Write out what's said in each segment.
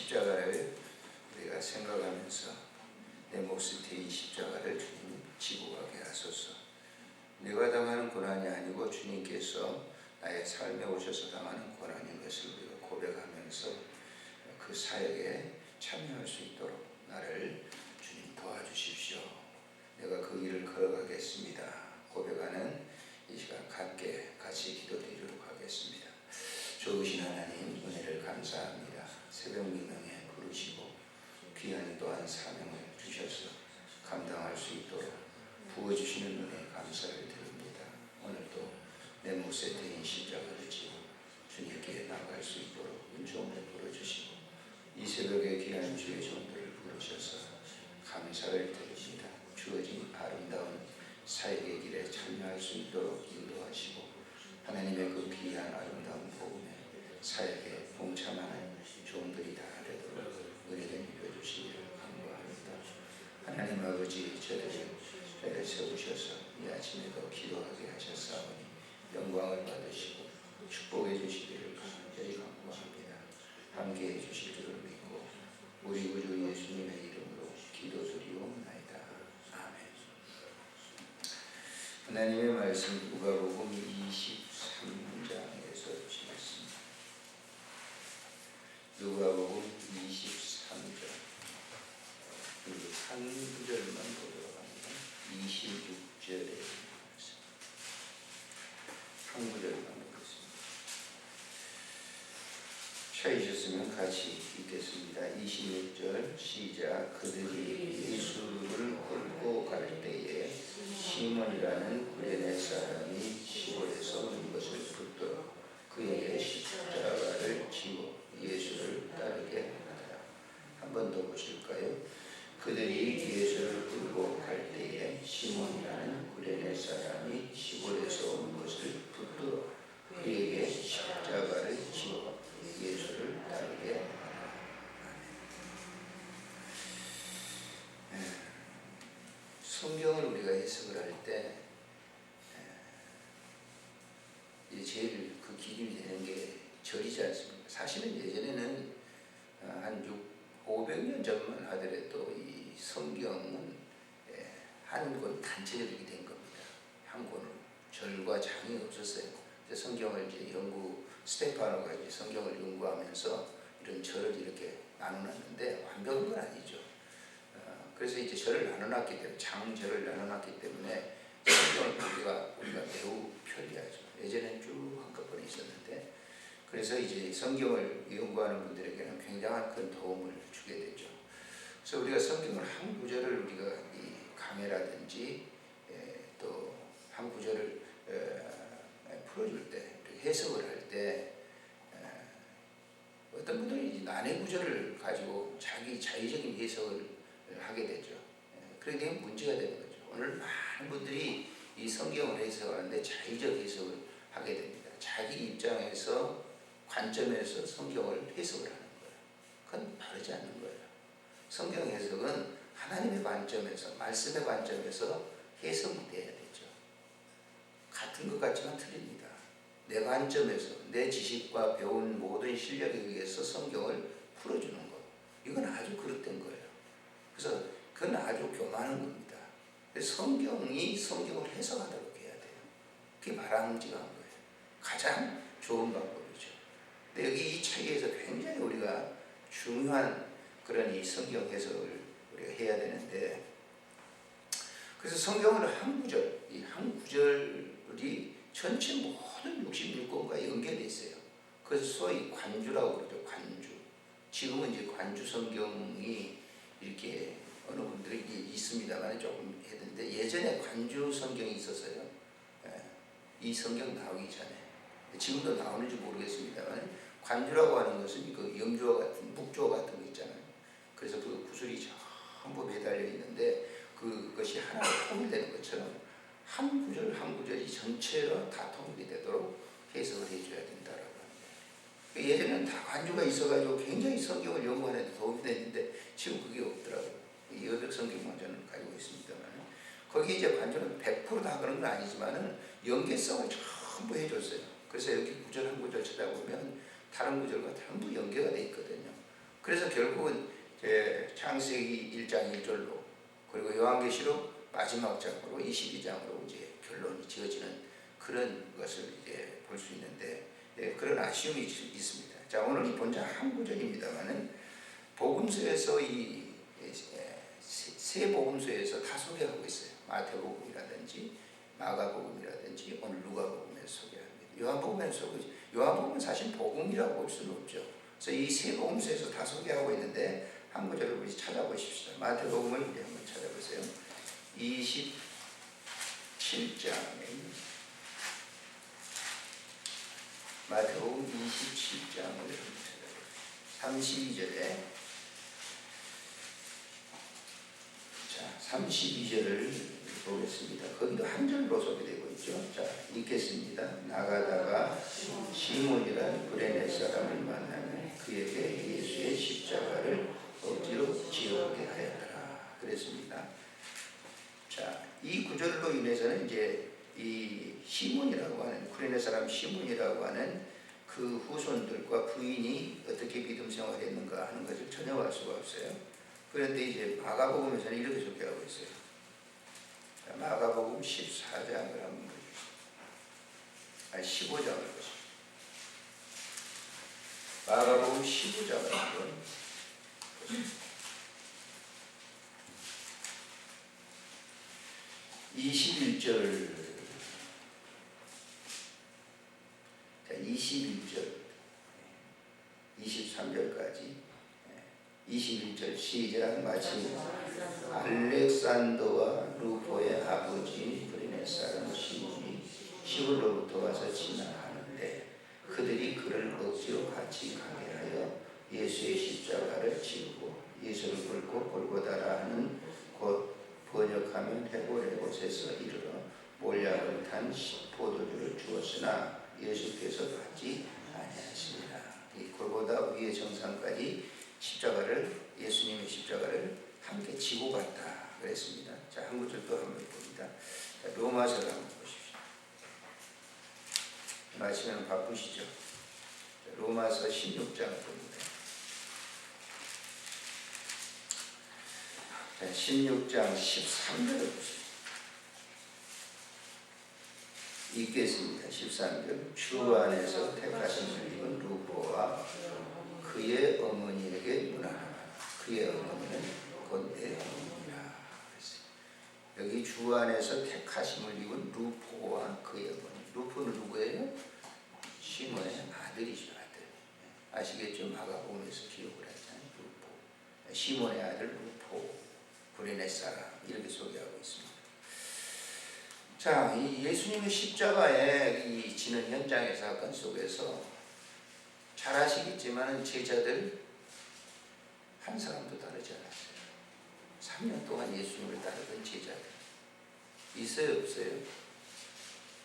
십자가를 우리가 생각하면서 내 몫이 되인 십자가를 주님 지고 가게 하소서. 내가 당하는 고난이 아니고 주님께서 나의 삶에 오셔서 당하는 고난인 것을 우리가 고백하면서 그 사역에 참여할 수 있도록 나를 주님 도와주십시오. 내가 그 일을 걸어가겠습니다. 고백하는 이 시간 함께 같이 기도드리도록 하겠습니다. 좋으신 하나님, 은혜를 감사합니다. 새벽 미명에 부르시고 귀한 또한 사명을 주셔서 감당할 수 있도록 부어주시는 은혜에 감사를 드립니다. 오늘도 내 몫에 대인 십자가를 지고 주님께 나갈 수 있도록 은총을 부어주시고 이 새벽에 귀한 주의 종들을 부르셔서 감사를 드립니다. 주어진 아름다운 사역의 길에 참여할 수 있도록 인도하시고 하나님의 그 귀한 아름다운 복음에 사역에 동참하는 종들이 다 되도록 은혜를 입혀주시기를 간구합니다. 하나님 아버지, 저들을 세우셔서 이 아침에도 기도하게 하셨사오니 영광을 받으시고 축복해 주시기를 간절히 간구합니다. 함께해 주실 줄을 믿고 우리 구주 예수님의 이름으로 기도드리옵나이다. 아멘. 하나님의 말씀 누가복음 23장에서 주시겠습니다. 누가복음 23장 한 구절만 보도록 합니다. 26절에 한 구절만 보겠습니다. 찾으셨으면 같이 읽겠습니다. 26절 시작. 그들이 예수를 끌고 갈 때에 시몬이라는 구레네 사람이 시골에서 오는 것을 붙들어 그에게 십자가를 지고 예수를 따르게 하더라. 한 번 더 보실까요? 그들이 예수를 끌고 갈 때에 시몬이라는 구레네 사람이 시골에서 오는 것을 붙들어 그에게 십자가를 지고 예수를 따르게 하더라. 성경을 우리가 해석을 할 때 제일 그 기준이 되는 게 절이지 않습니까? 사실은 예전에는 한 500년 전만 하더라도 이 성경은 한 권 단체적이 된 겁니다. 한 권으로 절과 장이 없었어요. 성경을 이제 스테파노가 이제 성경을 연구하면서 이런 절을 이렇게 나눠놨는데 완벽한 건 아니죠. 그래서 이제 절을 나눠놨기 때문에 장절을 나눠놨기 때문에 성경을 우리가 매우 편리하죠. 예전에는 쭉 한꺼번에 있었는데 그래서 이제 성경을 연구하는 분들에게는 굉장한 큰 도움을 주게 되죠. 그래서 우리가 성경을 한 구절을 우리가 이 강해라든지 또 한 구절을 풀어줄 때 해석을 할 때 어떤 분들이 난해 구절을 가지고 자기 자의적인 해석을 하게 되죠. 그러게 문제가 되는 거죠. 오늘 많은 분들이 이 성경을 해석하는데 자의적 해석을 하게 됩니다. 자기 입장에서 관점에서 성경을 해석을 하는 거예요. 그건 바르지 않는 거예요. 성경 해석은 하나님의 관점에서 말씀의 관점에서 해석이 돼야 되죠. 같은 것 같지만 틀립니다. 내 관점에서 내 지식과 배운 모든 실력에 의해서 성경을 풀어주는 것, 이건 아주 그릇된 거예요. 그래서 그건 아주 교만한 겁니다. 성경이 성경을 해석하도록 해야 돼요. 그게 바람직한 거예요. 가장 좋은 방법이죠. 근데 여기 이 책에서 굉장히 우리가 중요한 그런 이 성경 해석을 우리가 해야 되는데, 그래서 성경은 한 구절, 이 한 구절이 전체 모든 66권과 연결되어 있어요. 그래서 소위 관주라고 그러죠. 관주. 지금은 이제 관주 성경이 이렇게 어느 분들이 있습니다만 조금 했는데 예전에 관주 성경이 있었어요. 이 성경 나오기 전에. 지금도 나오는지 모르겠습니다만 관주라고 하는 것은 그 염주와 같은 묵주와 같은 거 있잖아요. 그래서 그 구슬이 전부 매달려 있는데 그것이 하나로 통일되는 것처럼 한 구절 한 구절이 전체로 다 통일이 되도록 해석을 해줘야 된다라고 합니다. 예전에는 다 관주가 있어가지고 굉장히 성경을 연구하는 데 도움이 됐는데 지금 그게 없더라고요. 여백 성경만 저는 가지고 있습니다만 거기 이제 관주는 100%다 그런 건 아니지만은 연계성을 전부 해줬어요. 그래서 여기 구절 한 구절 찾아보면 다른 구절과 전부 연계가 돼 있거든요. 그래서 결국은 창세기 1장 1절로 그리고 요한계시록 마지막 장으로 22장으로 이제 결론이 지어지는 그런 것을 이제 볼 수 있는데 그런 아쉬움이 있습니다. 자, 오늘 이 본장 한 구절입니다만은 복음서에서 이 세 복음서에서 다 소개하고 있어요. 마태복음이라든지 마가복음이라든지 오늘 누가복음에서 소개합니다. 요한복음은 사실 복음이라고 볼 수는 없죠. 그래서 이 세 복음서에서 다 소개하고 있는데 한 구절을 우리 찾아보십시다. 마태복음을 우리 한번 찾아보세요. 27장에 마태복음 27장을 찾아보세요. 32절에 32절을 보겠습니다. 거기도 한 절로 소개되고 있죠. 자, 읽겠습니다. 나가다가 시몬이라는 구레네 사람을 만나면 그에게 예수의 십자가를 억지로 지어오게 하였더라. 그랬습니다. 자, 이 구절로 인해서는 이제 이 시몬이라고 하는 구레네 사람 시몬이라고 하는 그 후손들과 부인이 어떻게 믿음 생활했는가 하는 것을 전혀 알 수가 없어요. 그런데 이제 마가복음에서는 이렇게 소개하고 있어요. 자, 마가복음 14장을 한번 보십시오. 15장을 보십시오. 마가복음 15장을 한번 보십시오. 21절, 자, 21절, 23절까지 21절 시작. 마침 알렉산더와 루포의 아버지 구레네 사람 시몬이 시골로부터 와서 지나가는데 그들이 그를 억지로 같이 가게 하여 예수의 십자가를 지고 예수를 긁고 골고다라 하는 곳 번역하면 해골의 곳에서 이르러 몰약을 탄 포도주를 주었으나 예수께서 받지 아니하십니다. 이 골고다 위의 정상까지 십자가를 예수님의 십자가를 함께 지고 갔다 그랬습니다. 자, 한 구절 또 한번 봅니다. 자, 로마서를 한번 보십시오. 마치면 바쁘시죠? 자, 로마서 16장을 봅니다. 자, 16장 13절을 보십시오. 읽겠습니다. 13절. 주 안에서 택하심을 입은 루포와 그의 어머니에게 문안하라. 그의 어머니는 곧 내 어머니라. 여기 주 안에서 택하심을 입은 루포와 그의 어머니. 루포는 누구예요? 시몬의 아들이죠. 아들. 아시겠죠? 마가복음에서 기록을 하잖아요. 루포. 시몬의 아들 루포. 구레네 사람. 이렇게 소개하고 있습니다. 자, 이 예수님의 십자가에 이 지는 현장의 사건 속에서 잘 아시겠지만 제자들 한 사람도 따르지 않았어요. 3년 동안 예수님을 따르던 제자들 있어요, 없어요?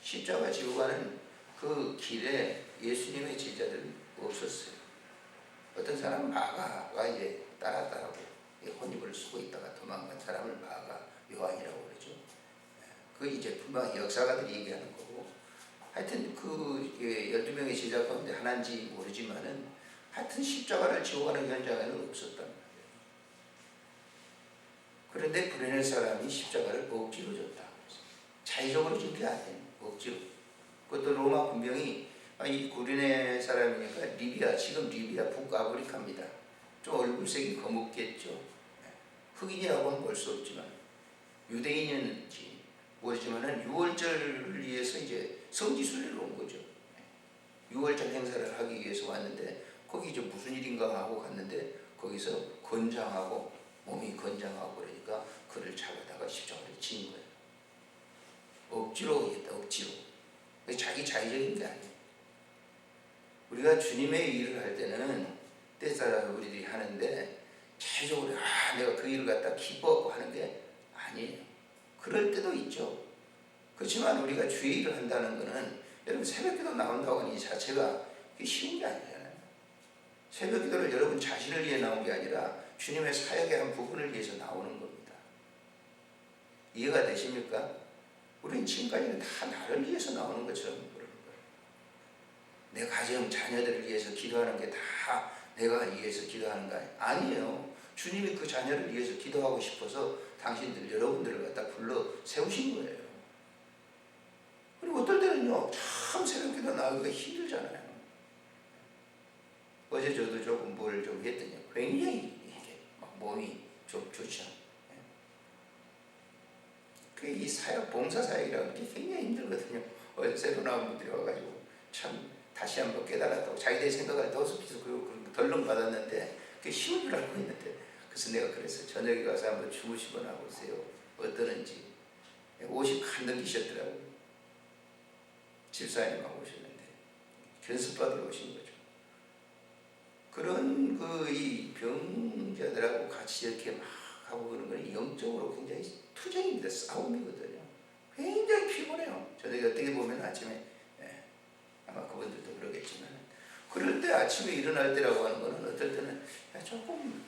십자가 지고 가는 그 길에 예수님의 제자들은 없었어요. 어떤 사람은 마가가 이제 따랐다고 혼입을 쓰고 있다가 도망간 사람을 마가 요한이라고 그러죠. 그 이제 분명 역사가들이 얘기하는 거고, 하여튼 그 12명의 제자 가운데 하나인지 모르지만은 하여튼 십자가를 지고 가는 현장에는 없었단 말이에요. 그런데 구레네 사람이 십자가를 억지로 졌다. 자의적으로 진 게 아니에요. 억지로. 그것도 로마 군병이 이 구레네 사람이니까 리비아, 지금 리비아 북아프리카입니다. 좀 얼굴색이 거뭇겠죠. 흑인이라고는 볼 수 없지만 유대인이었는지 모르지만은 6월절을 위해서 이제 성지순례를 온 거죠. 6월절 행사를 하기 위해서 왔는데 거기 이제 무슨 일인가 하고 갔는데 거기서 건장하고 몸이 건장하고 그러니까 그를 잡아다가 십자가를 친 거예요. 억지로 했다. 억지로. 자기 자의적인 게 아니에요. 우리가 주님의 일을 할 때는 때따라 우리들이 하는데 자의적으로 내가 그 일을 갖다 기뻐하고 하는 게 아니에요. 그럴 때도 있죠. 그렇지만 우리가 주의 일을 한다는 것은 여러분 새벽기도 나온다고 하는 이 자체가 쉬운 게 아니잖아요. 새벽기도를 여러분 자신을 위해 나온 게 아니라 주님의 사역의 한 부분을 위해서 나오는 겁니다. 이해가 되십니까? 우리는 지금까지는 다 나를 위해서 나오는 것처럼 그러는 거예요. 내 가정, 자녀들을 위해서 기도하는 게 다 내가 위해서 기도하는 거 아니에요. 주님이 그 자녀를 위해서 기도하고 싶어서 당신들 여러분들을 갖다 불러 세우신 거예요. 그리고 어떨 때는요 참 새벽기도 나오기가 힘들잖아요. 어제 저도 조금 뭘 좀 했더니 굉장히 이렇게 막 몸이 좀 좋지 않아요. 이 사역, 봉사 사역이라는 게 굉장히 힘들거든요. 어제 새로 나온 분들이 와가지고 참 다시 한번 깨달았다고 자기들 생각을 더 습해서 덜렁 받았는데 그게 쉬운 줄 알고 있는데, 그래서 내가 그래서 저녁에 가서 한번 주무시고 나보세요. 어떠는지. 옷이 간등기셨더라고요. 집사님하고 오셨는데 견습받으러 오신 거죠. 그런 이 병자들하고 같이 이렇게 막 하고 그러는 건 영적으로 굉장히 투쟁입니다. 싸움이거든요. 굉장히 피곤해요. 저녁에 어떻게 보면 아침에 아마 그분들도 그러겠지만, 그럴 때 아침에 일어날 때라고 하는 거는 어떨 때는 조금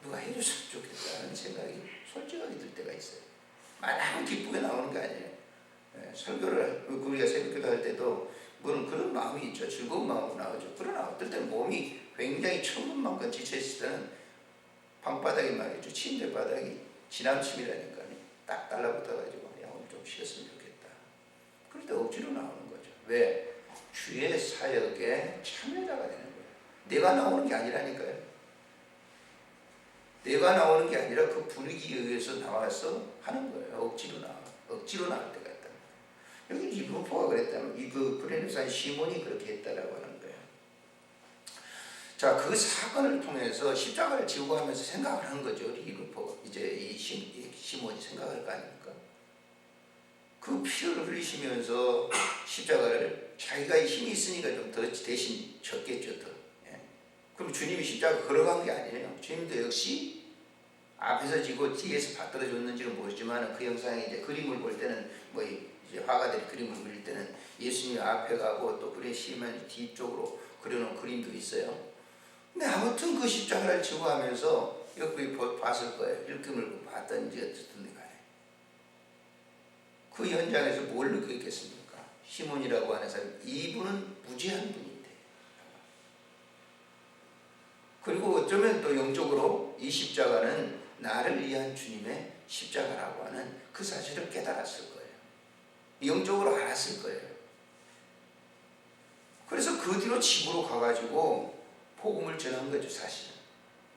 누가 해줬으면 좋겠다는 생각이 솔직하게 들 때가 있어요. 마냥 기쁘게 나오는 게 아니에요. 설교를 우리가 새벽기도 할 때도 물론 그런 마음이 있죠. 즐거운 마음으로 나오죠. 그러나 어떨 때는 몸이 굉장히 천근만근 지쳐있을 때는 방바닥이 말이죠. 침대 바닥이 지남침이라니까요. 딱 달라붙어가지고 야 오늘 좀 쉬었으면 좋겠다. 그럴 때 억지로 나오는 거죠. 왜? 주의 사역에 참여자가 되는 거예요. 내가 나오는 게 아니라니까요. 내가 나오는 게 아니라 그 분위기에 의해서 나와서 하는 거예요. 억지로 나올 때가 있다. 여기 이 루포가 그랬다면 그 브레네산 시몬이 그렇게 했다라고 하는 거예요. 자, 그 사건을 통해서 십자가를 지고 하면서 생각을 한 거죠. 이 루포가 이제 이 시몬이 생각할 거 아닙니까? 그 피를 흘리시면서 십자가를 자기가 힘이 있으니까 좀 더 대신 졌겠죠. 더. 그럼 주님이 십자가 걸어간 게 아니에요. 주님도 역시 앞에서 지고 뒤에서 받들어 줬는지는 모르지만 그 영상에 이제 그림을 볼 때는 이제 화가들이 그림을 그릴 때는 예수님이 앞에 가고 또 그의 시몬이 뒤쪽으로 그려놓은 그림도 있어요. 근데 아무튼 그 십자가를 지고 하면서 여기 봤을 거예요. 이렇게 물고 봤던지 어쨌든 간에 그 현장에서 뭘 느꼈겠습니까? 시몬이라고 하는 사람, 이분은 무지한 분인데, 그리고 어쩌면 또 영적으로 이 십자가는 나를 위한 주님의 십자가라고 하는 그 사실을 깨달았을 거예요. 영적으로 알았을 거예요. 그래서 그 뒤로 집으로 가가지고 복음을 전한 거죠. 사실은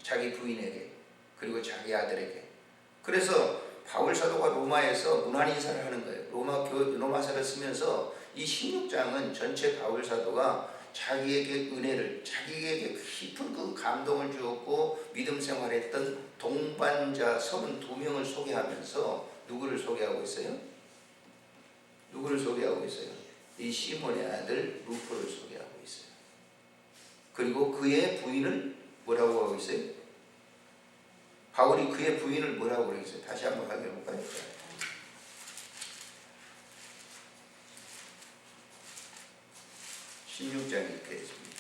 자기 부인에게 그리고 자기 아들에게. 그래서 바울 사도가 로마에서 문안 인사를 하는 거예요. 로마서를 쓰면서 이 16장은 전체 바울 사도가 자기에게 은혜를, 자기에게 깊은 그 감동을 주었고 믿음 생활했던 동반자 32명을 소개하면서 누구를 소개하고 있어요? 누구를 소개하고 있어요? 이 시몬의 아들 루포를 소개하고 있어요. 그리고 그의 부인을 뭐라고 하고 있어요? 바울이 그의 부인을 뭐라고 그러겠어요? 다시 한번 확인해 볼까요? 16장에 이렇게 있습니다.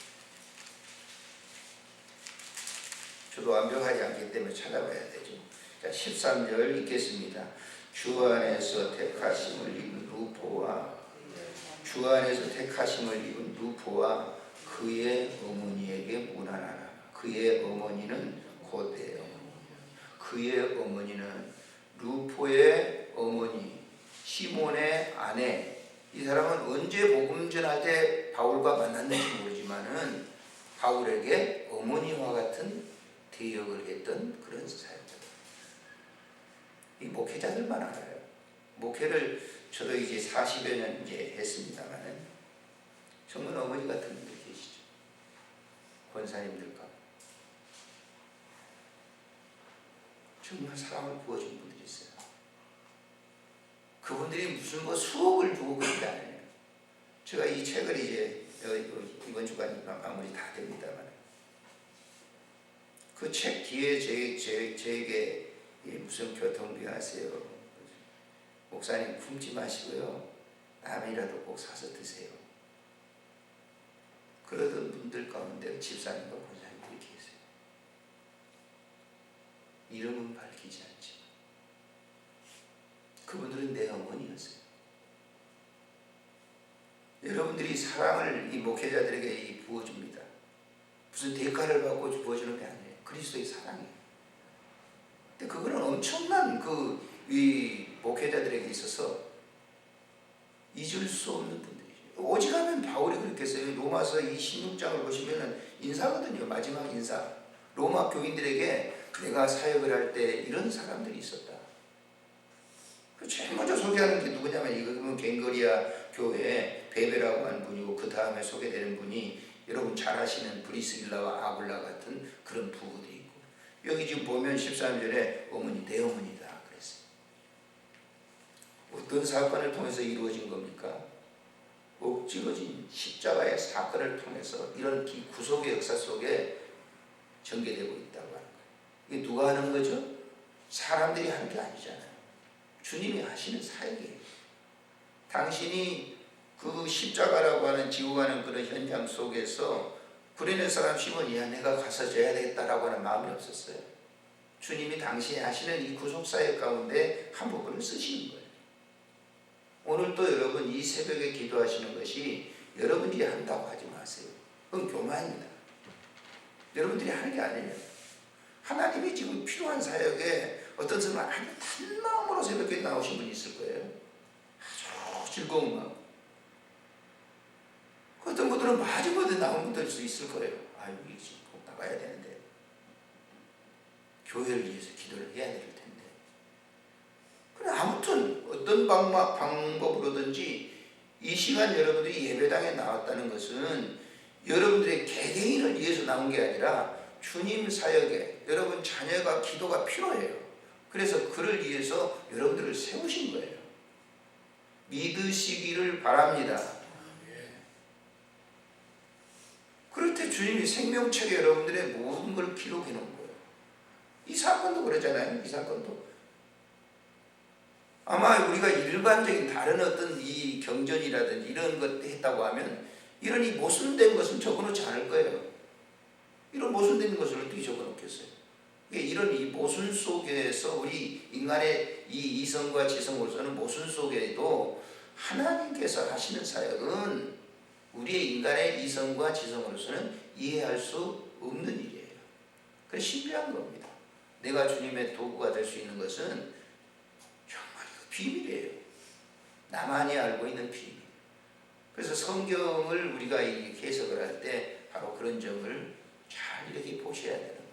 저도 완벽하지 않기 때문에 찾아봐야 되죠. 자, 13절 읽겠습니다. 주 안에서 택하심을 입은 루포와 그의 어머니에게 문안하라. 그의 어머니는 고대의 어머니. 그의 어머니는 루포의 어머니, 시몬의 아내. 이 사람은 언제 복음 전할 때 바울과 만났는지 모르지만은 바울에게 어머니와 같은 대역을 했던 그런 사역자다. 이 목회자들만 알아요. 목회를 저도 이제 40여 년 이제 했습니다만은 정말 어머니 같은 분들 계시죠. 권사님들과 정말 사랑을 부어준 분들이 있어요. 그분들이 무슨 수억을 주고 그런 게 아니에요. 제가 이 책을 이제 이번 주까지 마무리 다 됩니다만 그 책 뒤에 저에게 무슨 교통비 하세요? 목사님 굶지 마시고요. 라면이라도 꼭 사서 드세요. 그러던 분들 가운데 집사님과 권사님들이 계세요. 이름은 밝히지 않지만 그분들은 내 어머니였어요. 여러분들이 사랑을 이 목회자들에게 부어줍니다. 무슨 대가를 받고 주어지는 게 아니에요. 그리스도의 사랑이에요. 근데 그거는 엄청난 이 목회자들에게 있어서 잊을 수 없는 분들이죠. 오직하면 바울이 그렇게 했어요. 로마서 26장을 보시면은 인사거든요. 마지막 인사. 로마 교인들에게 내가 사역을 할 때 이런 사람들이 있었다. 제일 먼저 소개하는 게 누구냐면 이거 갱거리아 교회 베베라고 하는 분이고 그 다음에 소개되는 분이 여러분 잘 아시는 브리스길라와 아굴라 같은 그런 부부들이 있고 여기 지금 보면 13절에 어머니 내 어머니다 그랬어요. 어떤 사건을 통해서 이루어진 겁니까? 옥지어진 십자가의 사건을 통해서 이런 구속의 역사 속에 전개되고 있다고 하는 거예요. 이게 누가 하는 거죠? 사람들이 하는 게 아니잖아요. 주님이 하시는 사역이에요. 당신이 그 십자가라고 하는 지고 가는 그런 현장 속에서 구레네 사람 시몬이 내가 가서 져야 되겠다라고 하는 마음이 없었어요. 주님이 당신이 하시는 이 구속사역 가운데 한 부분을 쓰시는 거예요. 오늘도 여러분 이 새벽에 기도하시는 것이 여러분들이 한다고 하지 마세요. 그건 교만입니다. 여러분들이 하는 게 아니에요. 하나님이 지금 필요한 사역에 어떤 사람은 한 마음으로 새벽에 나오신 분이 있을 거예요. 아주 즐거운 마음. 어떤 분들은 마지막에 나온 분들일 수 있을 거예요. 아유, 이게 지금 꼭 나가야 되는데. 교회를 위해서 기도를 해야 될 텐데. 그래, 아무튼 어떤 방법으로든지 이 시간 여러분들이 예배당에 나왔다는 것은 여러분들의 개개인을 위해서 나온 게 아니라 주님 사역에 여러분 자녀가 기도가 필요해요. 그래서 그를 위해서 여러분들을 세우신 거예요. 믿으시기를 바랍니다. 그럴 때 주님이 생명책에 여러분들의 모든 걸 기록해 놓은 거예요. 이 사건도 그러잖아요. 이 사건도. 아마 우리가 일반적인 다른 어떤 이 경전이라든지 이런 것 했다고 하면 이런 이 모순된 것은 적어놓지 않을 거예요. 이런 모순된 것을 어떻게 적어놓겠어요? 이런 이 모순 속에서 우리 인간의 이 이성과 지성으로서는 모순 속에도 하나님께서 하시는 사역은 우리의 인간의 이성과 지성으로서는 이해할 수 없는 일이에요. 그래서 신비한 겁니다. 내가 주님의 도구가 될 수 있는 것은 정말 비밀이에요. 나만이 알고 있는 비밀. 그래서 성경을 우리가 이렇게 해석을 할 때 바로 그런 점을 잘 이렇게 보셔야 되는 거예요.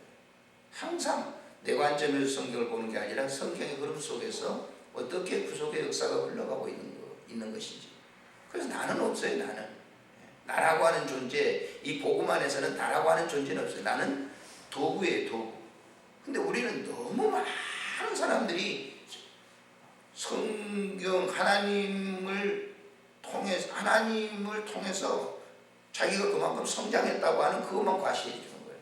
항상 내 관점에서 성경을 보는 게 아니라 성경의 흐름 속에서 어떻게 구속의 역사가 흘러가고 있는 것인지. 그래서 나는 없어요. 나라고 하는 존재, 이 복음 안에서는 나라고 하는 존재는 없어요. 나는 도구예요. 도구. 근데 우리는 너무 많은 사람들이 성경 하나님을 통해서 자기가 그만큼 성장했다고 하는 그것만 과시해 주는 거예요.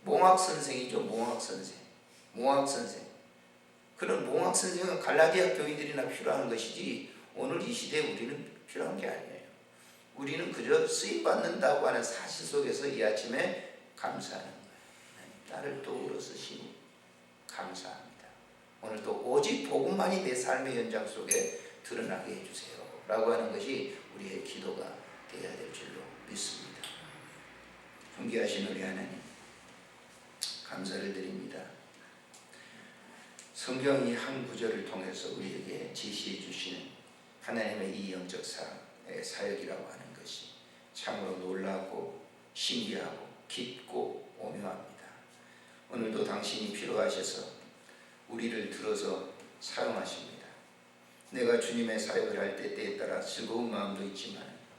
몽학 선생이죠. 몽학 선생. 그런 몽학 선생은 갈라디아 교인들이나 필요한 것이지 오늘 이 시대에 우리는 필요한 게 아니에요. 우리는 그저 쓰임받는다고 하는 사실 속에서 이 아침에 감사하는 거예요. 나를 도구로 쓰시니 감사합니다. 오늘도 오직 복음만이 내 삶의 현장 속에 드러나게 해주세요 라고 하는 것이 우리의 기도가 되어야 될 줄로 믿습니다. 존귀하신 우리 하나님 감사를 드립니다. 성경이 한 구절을 통해서 우리에게 제시해 주시는 하나님의 이 영적 사역이라고 하는 것이 참으로 놀랍고 신기하고 깊고 오묘합니다. 오늘도 당신이 필요하셔서 우리를 들어서 사용하십니다. 내가 주님의 사역을 할 때에 따라 즐거운 마음도 있지만